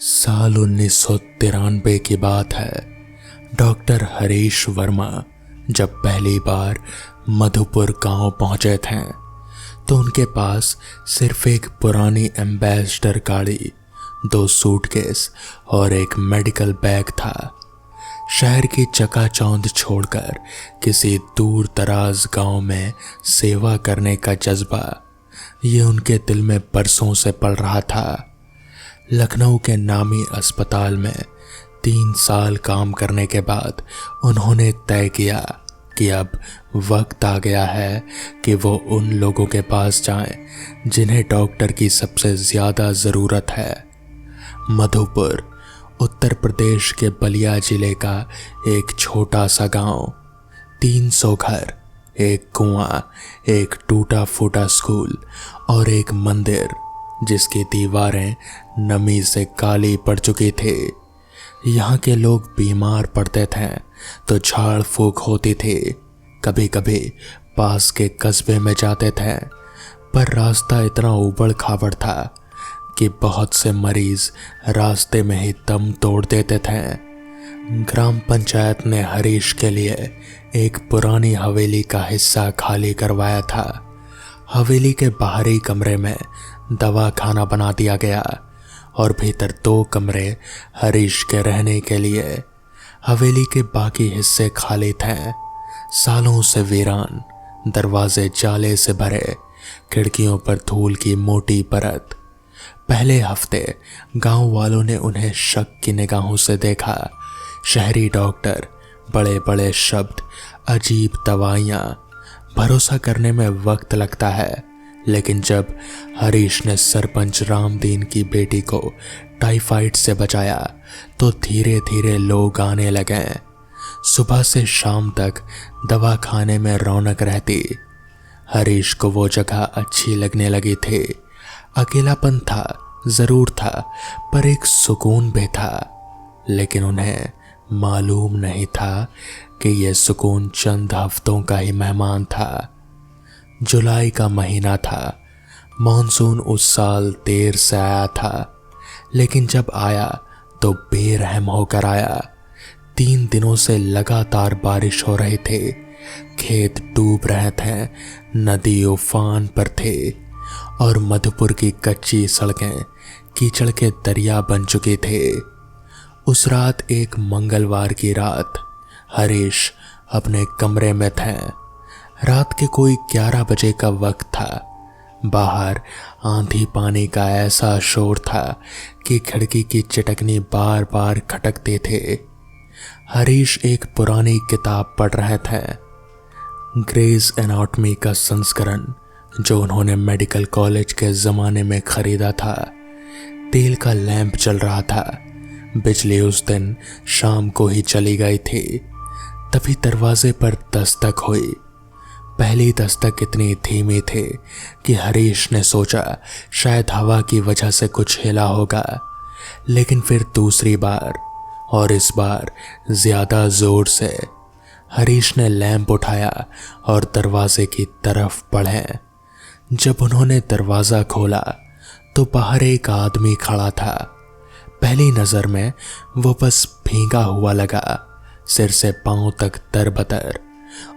साल 1993 की बात है। डॉक्टर हरीश वर्मा जब पहली बार मधुपुर गांव पहुंचे थे तो उनके पास सिर्फ एक पुरानी एम्बेसडर गाड़ी, 2 सूटकेस और एक मेडिकल बैग था। शहर की चकाचौंध छोड़कर किसी दूर दराज गांव में सेवा करने का जज्बा ये उनके दिल में बरसों से पल रहा था। लखनऊ के नामी अस्पताल में 3 साल काम करने के बाद उन्होंने तय किया कि अब वक्त आ गया है कि वो उन लोगों के पास जाएं जिन्हें डॉक्टर की सबसे ज़्यादा ज़रूरत है। मधुपुर उत्तर प्रदेश के बलिया जिले का एक छोटा सा गांव, 300 घर, एक कुआं, एक टूटा फूटा स्कूल और एक मंदिर जिसकी दीवारें नमी से काली पड़ चुकी थी। यहाँ के लोग बीमार पड़ते थे तो झाड़ फूक होती थी, कभी कभी पास के कस्बे में जाते थे, पर रास्ता इतना उबड़ खाबड़ था कि बहुत से मरीज रास्ते में ही दम तोड़ देते थे। ग्राम पंचायत ने हरीश के लिए एक पुरानी हवेली का हिस्सा खाली करवाया था। हवेली के बाहरी कमरे में दवा खाना बना दिया गया और भीतर 2 कमरे हरीश के रहने के लिए। हवेली के बाकी हिस्से खाली थे, सालों से वीरान, दरवाजे जाले से भरे, खिड़कियों पर धूल की मोटी परत। पहले हफ्ते गांव वालों ने उन्हें शक की निगाहों से देखा। शहरी डॉक्टर, बड़े बड़े शब्द, अजीब दवाइयाँ, भरोसा करने में वक्त लगता है। लेकिन जब हरीश ने सरपंच रामदीन की बेटी को टाइफाइड से बचाया तो धीरे धीरे लोग आने लगे। सुबह से शाम तक दवा खाने में रौनक रहती। हरीश को वो जगह अच्छी लगने लगी थी। अकेलापन था, जरूर था, पर एक सुकून भी था। लेकिन उन्हें मालूम नहीं था कि यह सुकून चंद हफ्तों का ही मेहमान था। जुलाई का महीना था। मॉनसून उस साल देर से आया था, लेकिन जब आया तो बेरहम होकर आया। 3 दिनों से लगातार बारिश हो रही थी, खेत डूब रहे थे, नदी उफान पर थी और मधुपुर की कच्ची सड़कें कीचड़ के दरिया बन चुकी थी। उस रात, एक मंगलवार की रात, हरीश अपने कमरे में थे। रात के कोई 11 बजे का वक्त था। बाहर आंधी पानी का ऐसा शोर था कि खिड़की की चटकनी बार बार खटकते थे। हरीश एक पुरानी किताब पढ़ रहे थे, ग्रेज एनाटॉमी का संस्करण, जो उन्होंने मेडिकल कॉलेज के ज़माने में खरीदा था। तेल का लैंप चल रहा था। बिजली उस दिन शाम को ही चली गई थी। तभी दरवाजे पर दस्तक हुई। पहली दस्तक इतनी धीमी थी कि हरीश ने सोचा शायद हवा की वजह से कुछ हिला होगा। लेकिन फिर दूसरी बार, और इस बार ज्यादा जोर से। हरीश ने लैंप उठाया और दरवाजे की तरफ बढ़े। जब उन्होंने दरवाजा खोला तो बाहर एक आदमी खड़ा था। पहली नजर में वो बस भीगा हुआ लगा, सिर से पांव तक तरबतर।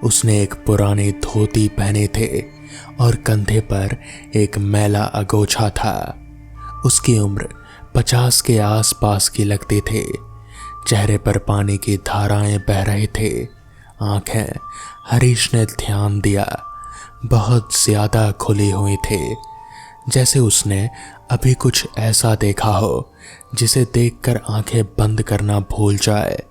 उसने एक पुरानी धोती पहने थे और कंधे पर एक मैला अगोछा था। उसकी उम्र 50 के आसपास की लगती थी। चेहरे पर पानी की धाराएं बह रही थी। आंखें, हरीश ने ध्यान दिया, बहुत ज्यादा खुली हुई थी, जैसे उसने अभी कुछ ऐसा देखा हो जिसे देखकर आंखें बंद करना भूल जाए।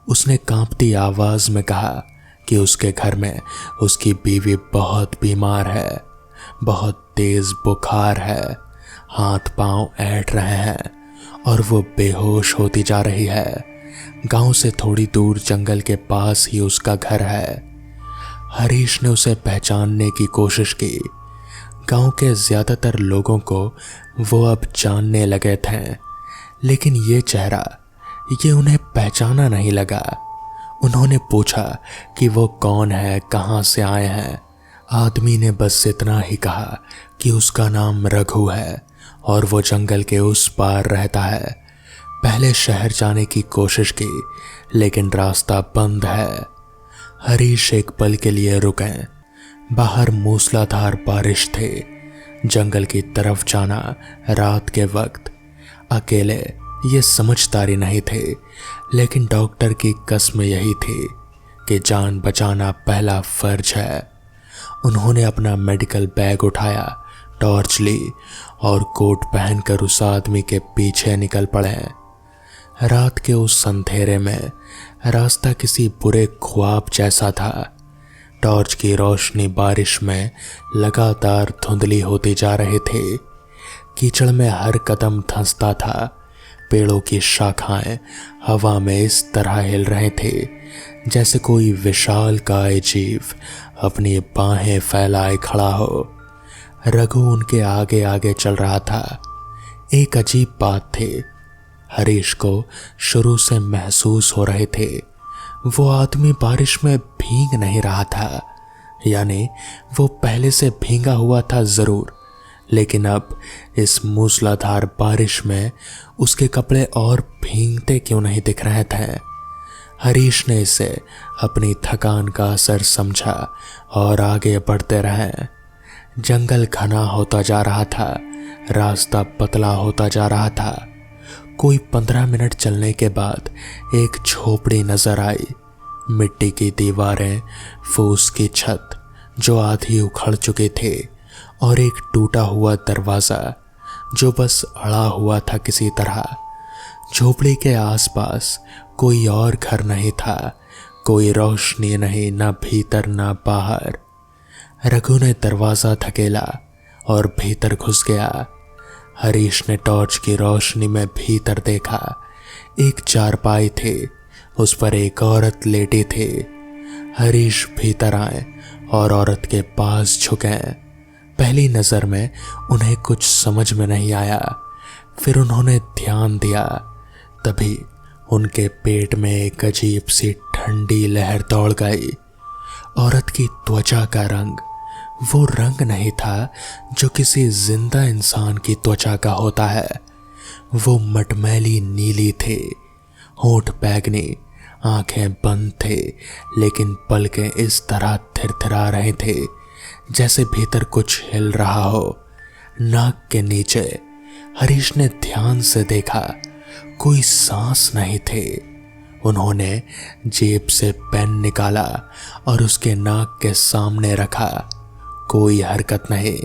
उसने कांपती आवाज में कहा कि उसके घर में उसकी बीवी बहुत बीमार है, बहुत तेज बुखार है, हाथ पांव ऐंठ रहे हैं और वो बेहोश होती जा रही है। गांव से थोड़ी दूर जंगल के पास ही उसका घर है। हरीश ने उसे पहचानने की कोशिश की। गांव के ज्यादातर लोगों को वो अब जानने लगे थे, लेकिन ये चेहरा, ये उन्हें पहचाना नहीं लगा। उन्होंने पूछा कि वो कौन है, कहाँ से आए हैं। आदमी ने बस इतना ही कहा कि उसका नाम रघु है और वो जंगल के उस पार रहता है। पहले शहर जाने की कोशिश की, लेकिन रास्ता बंद है। हरीश एक पल के लिए रुके। बाहर मूसलाधार बारिश थे। जंगल की तरफ जाना रात के वक्त अकेले ये समझदारी नहीं थे, लेकिन डॉक्टर की कसम यही थी कि जान बचाना पहला फर्ज है। उन्होंने अपना मेडिकल बैग उठाया, टॉर्च ली और कोट पहनकर उस आदमी के पीछे निकल पड़े। रात के उस अंधेरे में रास्ता किसी बुरे ख्वाब जैसा था। टॉर्च की रोशनी बारिश में लगातार धुंधली होती जा रही थी। कीचड़ में हर कदम धंसता था। पेड़ों की शाखाएं हवा में इस तरह हिल रहे थे जैसे कोई विशालकाय जीव अपनी बाहें फैलाए खड़ा हो। रघु उनके आगे आगे चल रहा था। एक अजीब बात थी, हरीश को शुरू से महसूस हो रहे थे वो आदमी बारिश में भीग नहीं रहा था। यानी वो पहले से भीगा हुआ था जरूर, लेकिन अब इस मूसलाधार बारिश में उसके कपड़े और भीगते क्यों नहीं दिख रहे थे। हरीश ने इसे अपनी थकान का असर समझा और आगे बढ़ते रहे। जंगल घना होता जा रहा था, रास्ता पतला होता जा रहा था। कोई 15 मिनट चलने के बाद एक झोपड़ी नजर आई। मिट्टी की दीवारें, फूस की छत जो आधी उखड़ चुके थे और एक टूटा हुआ दरवाजा जो बस अड़ा हुआ था किसी तरह। झोपड़ी के आसपास कोई और घर नहीं था, कोई रोशनी नहीं, न भीतर न बाहर। रघु ने दरवाजा धकेला और भीतर घुस गया। हरीश ने टॉर्च की रोशनी में भीतर देखा। एक चारपाई थे, उस पर एक औरत लेटी थी। हरीश भीतर आए और औरत के पास झुके। पहली नजर में उन्हें कुछ समझ में नहीं आया, फिर उन्होंने ध्यान दिया। तभी उनके पेट में एक अजीब सी ठंडी लहर दौड़ गई। औरत की त्वचा का रंग वो रंग नहीं था जो किसी जिंदा इंसान की त्वचा का होता है। वो मटमैली नीली थी, होंठ बैगनी, आंखें बंद थे, लेकिन पलकें इस तरह थिरथिरा रहे थे जैसे भीतर कुछ हिल रहा हो। नाक के नीचे हरीश ने ध्यान से देखा, कोई सांस नहीं थे। उन्होंने जेब से पेन निकाला और उसके नाक के सामने रखा। कोई हरकत नहीं।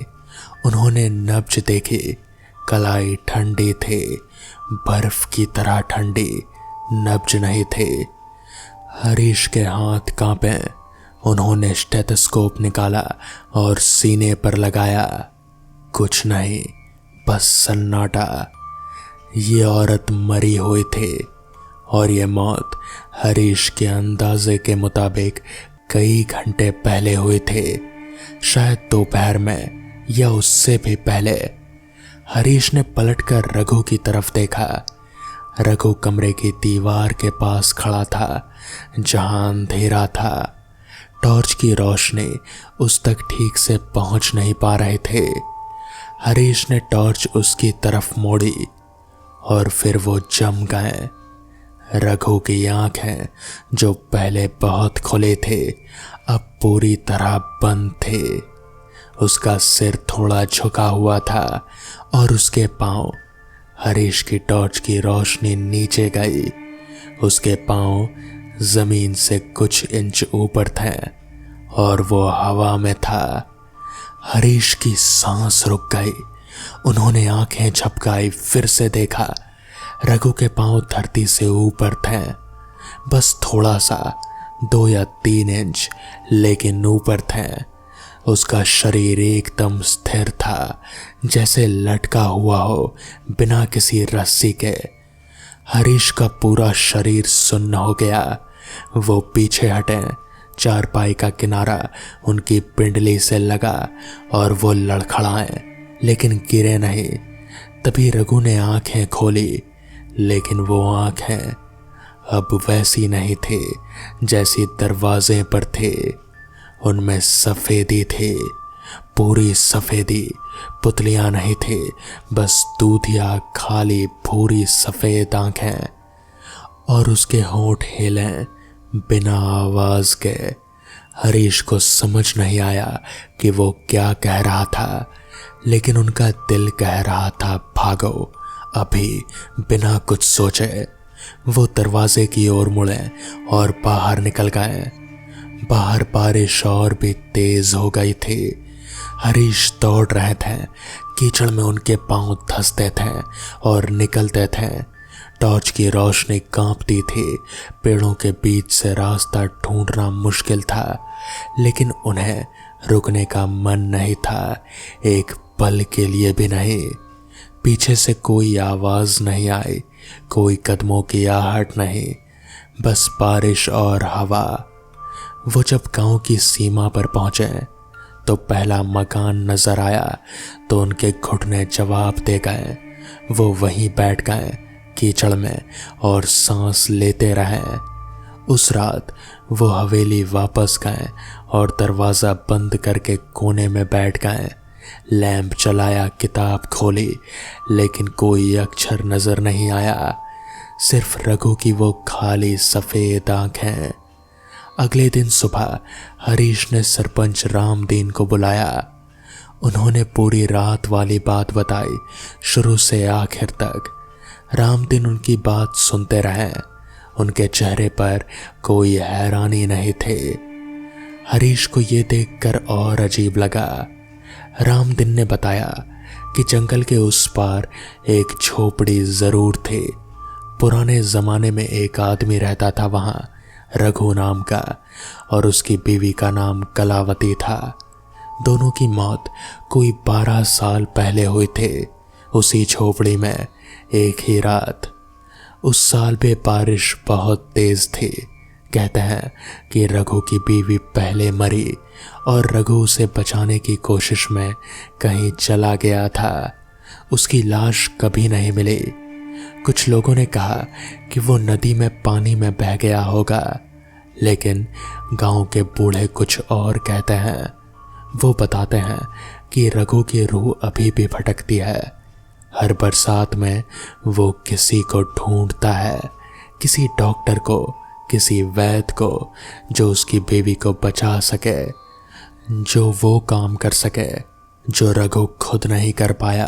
उन्होंने नब्ज देखी, कलाई ठंडी थी, बर्फ की तरह ठंडी, नब्ज नहीं थे। हरीश के हाथ कांपे। उन्होंने स्टेथोस्कोप निकाला और सीने पर लगाया। कुछ नहीं, बस सन्नाटा। ये औरत मरी हुई थी और ये मौत हरीश के अंदाजे के मुताबिक कई घंटे पहले हुए थे, शायद दोपहर में या उससे भी पहले। हरीश ने पलटकर रघु की तरफ देखा। रघु कमरे की दीवार के पास खड़ा था जहां अंधेरा था। टॉर्च की रोशनी उस तक ठीक से पहुंच नहीं पा रहे थे। हरीश ने टॉर्च उसकी तरफ मोड़ी और फिर वो जम गए। रघु की आंखें जो पहले बहुत खुले थे अब पूरी तरह बंद थे। उसका सिर थोड़ा झुका हुआ था और उसके पांव, हरीश की टॉर्च की रोशनी नीचे गई। उसके पांव जमीन से कुछ इंच ऊपर थे और वो हवा में था। हरीश की सांस रुक गई। उन्होंने आंखें झपकाई, फिर से देखा। रघु के पांव धरती से ऊपर थे, बस थोड़ा सा, 2 या 3 इंच, लेकिन ऊपर थे। उसका शरीर एकदम स्थिर था, जैसे लटका हुआ हो बिना किसी रस्सी के। हरीश का पूरा शरीर सुन्न हो गया। वो पीछे हटे। चारपाई का किनारा उनकी पिंडली से लगा और वो लड़खड़ाए, लेकिन गिरे नहीं। तभी रघु ने आंखें खोली, लेकिन वो आंखें अब वैसी नहीं थी जैसी दरवाजे पर थे। उनमें सफेदी थी, पूरी सफेदी, पुतलियां नहीं थी, बस दूधिया खाली पूरी सफेद आंखें, और उसके होंठ हिले बिना आवाज के। हरीश को समझ नहीं आया कि वो क्या कह रहा था, लेकिन उनका दिल कह रहा था भागो अभी, बिना कुछ सोचे। वो दरवाजे की ओर मुड़े और बाहर निकल गए। बाहर बारिश और भी तेज हो गई थी। हरीश दौड़ रहे थे, कीचड़ में उनके पांव धंसते थे और निकलते थे। टॉर्च की रोशनी कांपती थी। पेड़ों के बीच से रास्ता ढूंढना मुश्किल था, लेकिन उन्हें रुकने का मन नहीं था, एक पल के लिए भी नहीं। पीछे से कोई आवाज नहीं आई, कोई कदमों की आहट नहीं, बस बारिश और हवा। वो जब गांव की सीमा पर पहुंचे तो पहला मकान नजर आया तो उनके घुटने जवाब दे गए। वो वहीं बैठ गए कीचड़ में और सांस लेते रहे। उस रात वो हवेली वापस गए और दरवाज़ा बंद करके कोने में बैठ गए। लैंप चलाया, किताब खोली, लेकिन कोई अक्षर नजर नहीं आया, सिर्फ रघु की वो खाली सफ़ेद आंखें। अगले दिन सुबह हरीश ने सरपंच रामदीन को बुलाया। उन्होंने पूरी रात वाली बात बताई, शुरू से आखिर तक। रामदीन उनकी बात सुनते रहे। उनके चेहरे पर कोई हैरानी नहीं थे। हरीश को ये देखकर और अजीब लगा। रामदीन ने बताया कि जंगल के उस पार एक झोपड़ी जरूर थी। पुराने जमाने में एक आदमी रहता था वहां, रघु नाम का, और उसकी बीवी का नाम कलावती था। दोनों की मौत कोई 12 साल पहले हुई थी, उसी झोपड़ी में एक ही रात। उस साल भी बारिश बहुत तेज थी। कहते हैं कि रघु की बीवी पहले मरी और रघु उसे बचाने की कोशिश में कहीं चला गया था। उसकी लाश कभी नहीं मिली। कुछ लोगों ने कहा कि वो नदी में पानी में बह गया होगा, लेकिन गांव के बूढ़े कुछ और कहते हैं। वो बताते हैं कि रघु की रूह अभी भी भटकती है। हर बरसात में वो किसी को ढूंढता है, किसी डॉक्टर को, किसी वैद्य को, जो उसकी बीवी को बचा सके, जो वो काम कर सके जो रघु खुद नहीं कर पाया।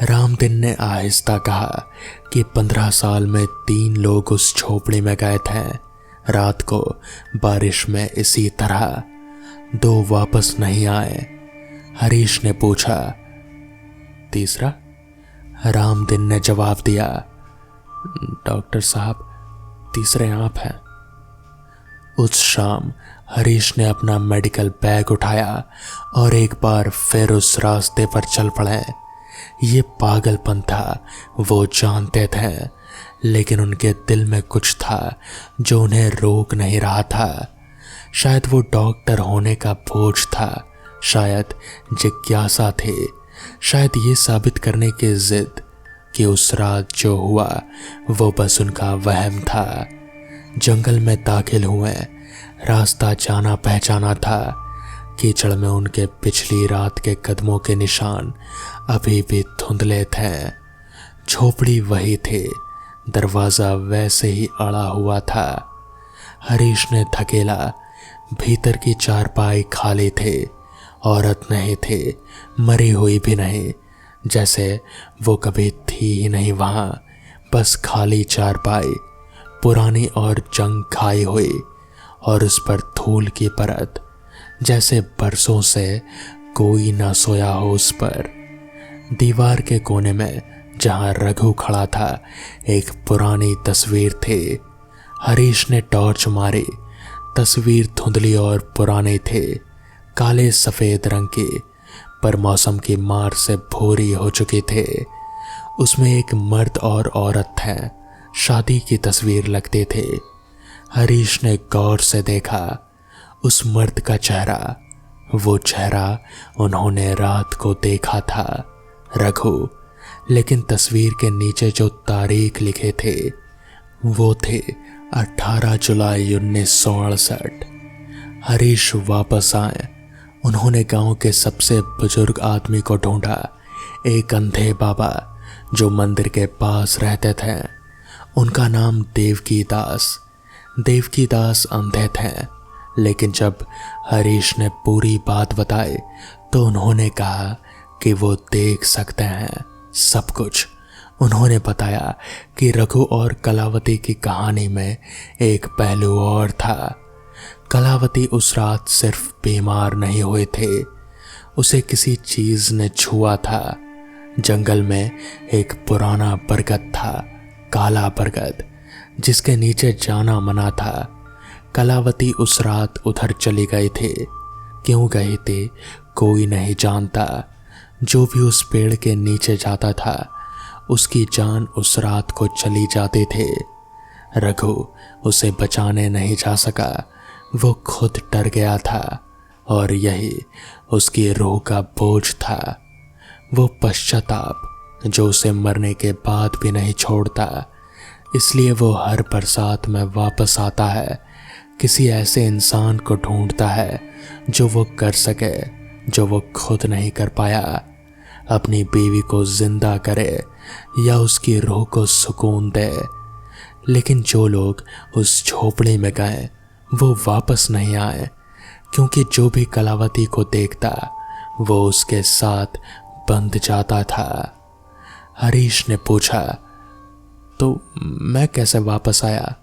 रामदीन ने आहिस्ता कहा कि 15 साल में 3 लोग उस झोपड़ी में गए थे रात को, बारिश में इसी तरह। 2 वापस नहीं आए। हरीश ने पूछा, तीसरा? रामदीन ने जवाब दिया, डॉक्टर साहब, तीसरे आप हैं। उस शाम हरीश ने अपना मेडिकल बैग उठाया और एक बार फिर उस रास्ते पर चल पड़े। ये पागलपन था, वो जानते थे, लेकिन उनके दिल में कुछ था जो उन्हें रोक नहीं रहा था। शायद वो डॉक्टर होने का बोझ था, शायद जिज्ञासा थी, शायद ये साबित करने की जिद कि उस रात जो हुआ वो बस उनका वहम था। जंगल में दाखिल हुए, रास्ता जाना पहचाना था। कीचड़ में उनके पिछली रात के कदमों के निशान अभी भी धुंधले थे। झोपड़ी वही थी, दरवाज़ा वैसे ही अड़ा हुआ था। हरीश ने धकेला, भीतर की चारपाई खाली थी। औरत नहीं थी, मरी हुई भी नहीं, जैसे वो कभी थी ही नहीं वहाँ। बस खाली चारपाई, पुरानी और जंग खाई हुई, और उस पर धूल की परत, जैसे बरसों से कोई ना सोया हो उस पर। दीवार के कोने में जहाँ रघु खड़ा था, एक पुरानी तस्वीर थी। हरीश ने टॉर्च मारी। तस्वीर धुंधली और पुरानी थी, काले सफ़ेद रंग की, पर मौसम की मार से भूरी हो चुकी थी। उसमें एक मर्द और औरत थे, शादी की तस्वीर लगती थी। हरीश ने गौर से देखा उस मर्द का चेहरा, वो चेहरा उन्होंने रात को देखा था, रघु। लेकिन तस्वीर के नीचे जो तारीख लिखे थे वो थे 18 जुलाई 1968। हरीश वापस आए। उन्होंने गांव के सबसे बुजुर्ग आदमी को ढूंढा, एक अंधे बाबा जो मंदिर के पास रहते थे। उनका नाम देवकी दास। देवकी दास अंधे थे, लेकिन जब हरीश ने पूरी बात बताई तो उन्होंने कहा कि वो देख सकते हैं सब कुछ। उन्होंने बताया कि रघु और कलावती की कहानी में एक पहलू और था। कलावती उस रात सिर्फ बीमार नहीं हुए थे, उसे किसी चीज ने छुआ था। जंगल में एक पुराना बरगद था, काला बरगद, जिसके नीचे जाना मना था। कलावती उस रात उधर चली गई थी। क्यों गई थी कोई नहीं जानता। जो भी उस पेड़ के नीचे जाता था उसकी जान उस रात को चली जाती थी। रघु उसे बचाने नहीं जा सका, वो खुद डर गया था और यही उसकी रूह का बोझ था। वो पश्चाताप जो उसे मरने के बाद भी नहीं छोड़ता। इसलिए वो हर बरसात में वापस आता है, किसी ऐसे इंसान को ढूंढता है जो वो कर सके जो वो खुद नहीं कर पाया। अपनी बीवी को जिंदा करे या उसकी रूह को सुकून दे। लेकिन जो लोग उस झोपड़ी में गए वो वापस नहीं आए, क्योंकि जो भी कलावती को देखता वो उसके साथ बंध जाता था। हरीश ने पूछा, तो मैं कैसे वापस आया?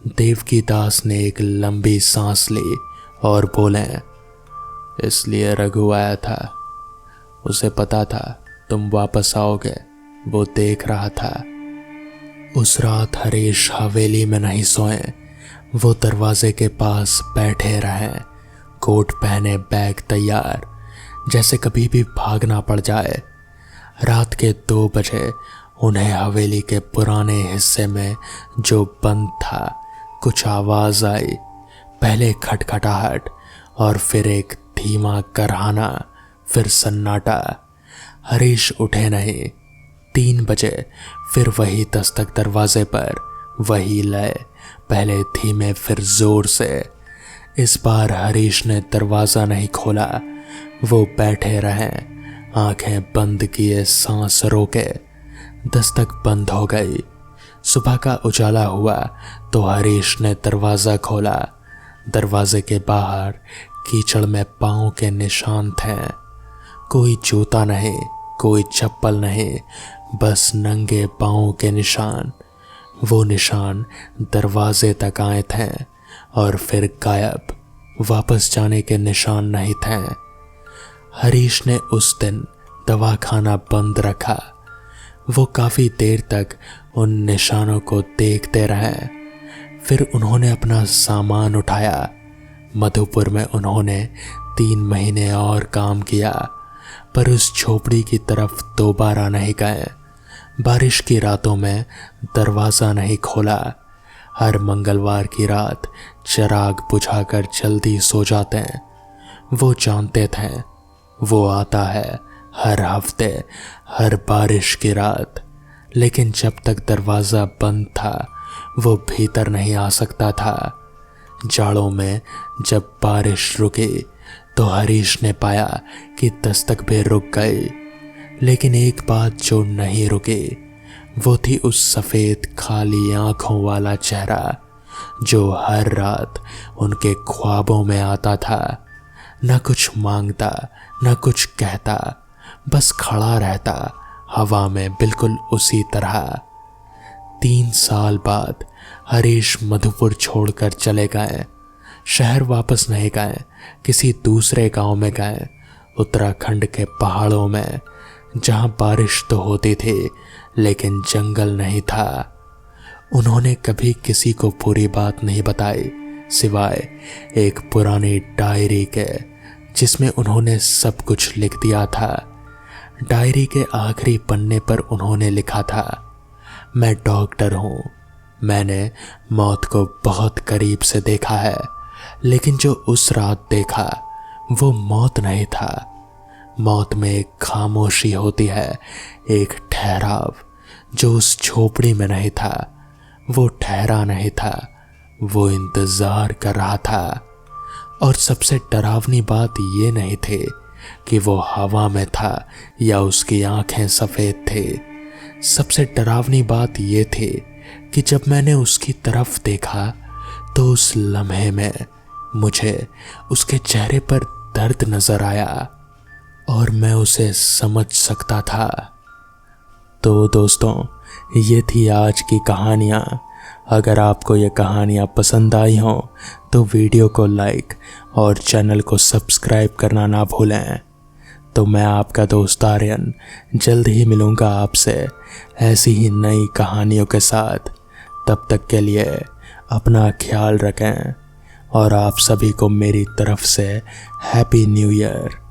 देवकी दास ने एक लंबी सांस ली और बोले, इसलिए रघु आया था। उसे पता था तुम वापस आओगे, वो देख रहा था। उस रात हरीश हवेली में नहीं सोए, वो दरवाजे के पास बैठे रहे, कोट पहने, बैग तैयार, जैसे कभी भी भागना पड़ जाए। रात के 2 बजे उन्हें हवेली के पुराने हिस्से में जो बंद था कुछ आवाज आई। पहले खटखटाहट और फिर एक धीमा करहाना, फिर सन्नाटा। हरीश उठे नहीं। 3 बजे फिर वही दस्तक दरवाजे पर, वही लय, पहले धीमे फिर जोर से। इस बार हरीश ने दरवाजा नहीं खोला, वो बैठे रहे, आंखें बंद किए, सांस रोके। दस्तक बंद हो गई। सुबह का उजाला हुआ तो हरीश ने दरवाजा खोला। दरवाजे के बाहर कीचड़ में पांव के निशान थे। कोई जूता नहीं, कोई चप्पल नहीं, बस नंगे पांव के निशान। वो निशान दरवाजे तक आए थे और फिर गायब। वापस जाने के निशान नहीं थे। हरीश ने उस दिन दवाखाना बंद रखा। वो काफी देर तक उन निशानों को देखते रहे। फिर उन्होंने अपना सामान उठाया। मधुपुर में उन्होंने 3 महीने और काम किया, पर उस झोपड़ी की तरफ दोबारा नहीं गए। बारिश की रातों में दरवाज़ा नहीं खोला। हर मंगलवार की रात चिराग बुझाकर जल्दी सो जाते हैं। वो जानते थे वो आता है हर हफ्ते, हर बारिश की रात। लेकिन जब तक दरवाज़ा बंद था वो भीतर नहीं आ सकता था। जाड़ों में जब बारिश रुकी तो हरीश ने पाया कि दस्तक भी रुक गई। लेकिन एक बात जो नहीं रुकी वो थी उस सफ़ेद खाली आंखों वाला चेहरा जो हर रात उनके ख्वाबों में आता था। न कुछ मांगता, न कुछ कहता, बस खड़ा रहता हवा में, बिल्कुल उसी तरह। 3 साल बाद हरीश मधुपुर छोड़कर चले गए। शहर वापस नहीं गए, किसी दूसरे गांव में गए, उत्तराखंड के पहाड़ों में, जहां बारिश तो होती थी लेकिन जंगल नहीं था। उन्होंने कभी किसी को पूरी बात नहीं बताई, सिवाय एक पुरानी डायरी के जिसमें उन्होंने सब कुछ लिख दिया था। डायरी के आखिरी पन्ने पर उन्होंने लिखा था, मैं डॉक्टर हूँ, मैंने मौत को बहुत करीब से देखा है, लेकिन जो उस रात देखा वो मौत नहीं था। मौत में एक खामोशी होती है, एक ठहराव, जो उस झोपड़ी में नहीं था। वो ठहरा नहीं था, वो इंतजार कर रहा था। और सबसे डरावनी बात ये नहीं थी कि वो हवा में था या उसकी आंखें सफेद थी। सबसे डरावनी बात ये थी कि जब मैंने उसकी तरफ देखा तो उस लम्हे में मुझे उसके चेहरे पर दर्द नजर आया और मैं उसे समझ सकता था। तो दोस्तों, ये थी आज की कहानियाँ। अगर आपको ये कहानियाँ पसंद आई हों तो वीडियो को लाइक और चैनल को सब्सक्राइब करना ना भूलें। तो मैं आपका दोस्त आर्यन जल्द ही मिलूँगा आपसे ऐसी ही नई कहानियों के साथ। तब तक के लिए अपना ख्याल रखें और आप सभी को मेरी तरफ से हैप्पी न्यू ईयर।